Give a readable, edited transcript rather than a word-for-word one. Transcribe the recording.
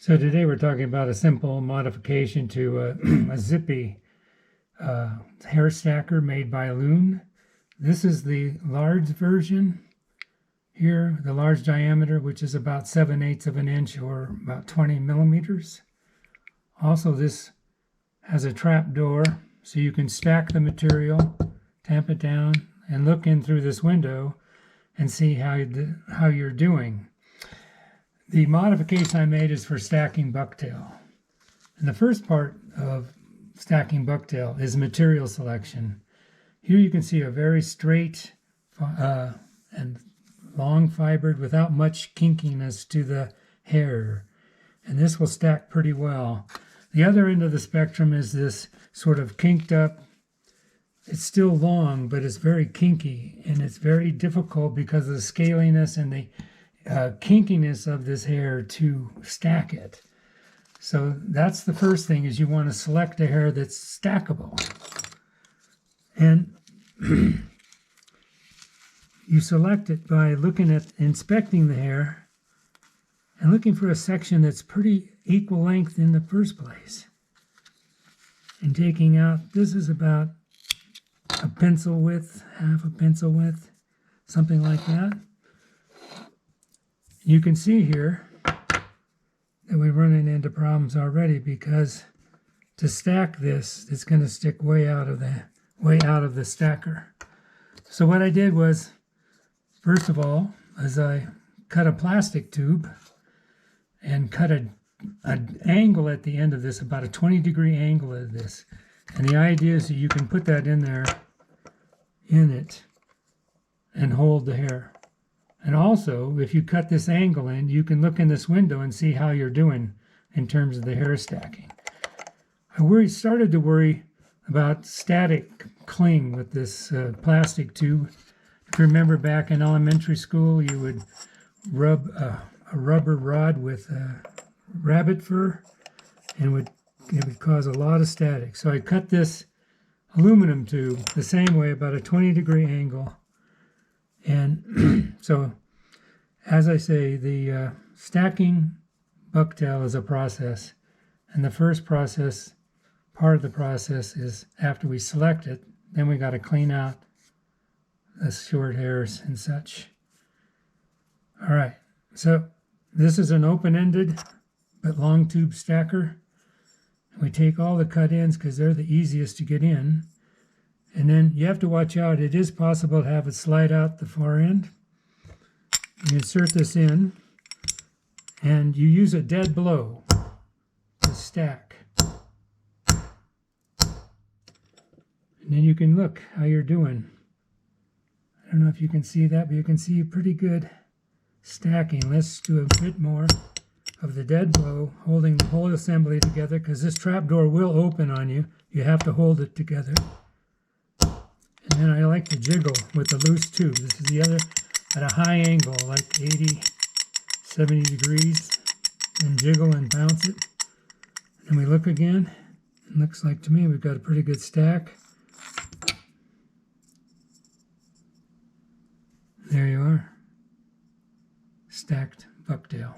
So today we're talking about a simple modification to a Zippy hair stacker made by Loon. This is the large version here, the large diameter, which is about 7/8 of an inch or about 20 millimeters. Also, this has a trap door, so you can stack the material, tamp it down, and look in through this window and see how you're doing. The modification I made is for stacking bucktail. And the first part of stacking bucktail is material selection. Here you can see a very straight and long fibered without much kinkiness to the hair. And this will stack pretty well. The other end of the spectrum is this sort of kinked up. It's still long, but it's very kinky, and it's very difficult because of the scaliness and the kinkiness of this hair to stack it. So that's the first thing, is you want to select a hair that's stackable. And you select it by looking at inspecting the hair and looking for a section that's pretty equal length in the first place. And taking out, this is about a pencil width, half a pencil width, something like that. You can see here that we're running into problems already, because to stack this, it's going to stick way out of the stacker. So what I did was, first of all, is I cut a plastic tube and cut an angle at the end of this, about a 20-degree angle of this. And the idea is that you can put that in there, in it, and hold the hair. And also, if you cut this angle in, you can look in this window and see how you're doing in terms of the hair stacking. I started to worry about static cling with this plastic tube. If you remember back in elementary school, you would rub a rubber rod with rabbit fur, and it would cause a lot of static. So I cut this aluminum tube the same way, about a 20-degree angle. And so, as I say, the stacking bucktail is a process. And the first part of the process is after we select it, then we got to clean out the short hairs and such. All right, so this is an open-ended but long tube stacker. We take all the cut ends because they're the easiest to get in. And then you have to watch out. It is possible to have it slide out the far end. You insert this in, and you use a dead blow to stack. And then you can look how you're doing. I don't know if you can see that, but you can see a pretty good stacking. Let's do a bit more of the dead blow, holding the whole assembly together, because this trapdoor will open on you. You have to hold it together. And then I like to jiggle with the loose tube. This is the other at a high angle, like 80, 70 degrees, and jiggle and bounce it. And we look again. It looks like to me we've got a pretty good stack. There you are. Stacked bucktail.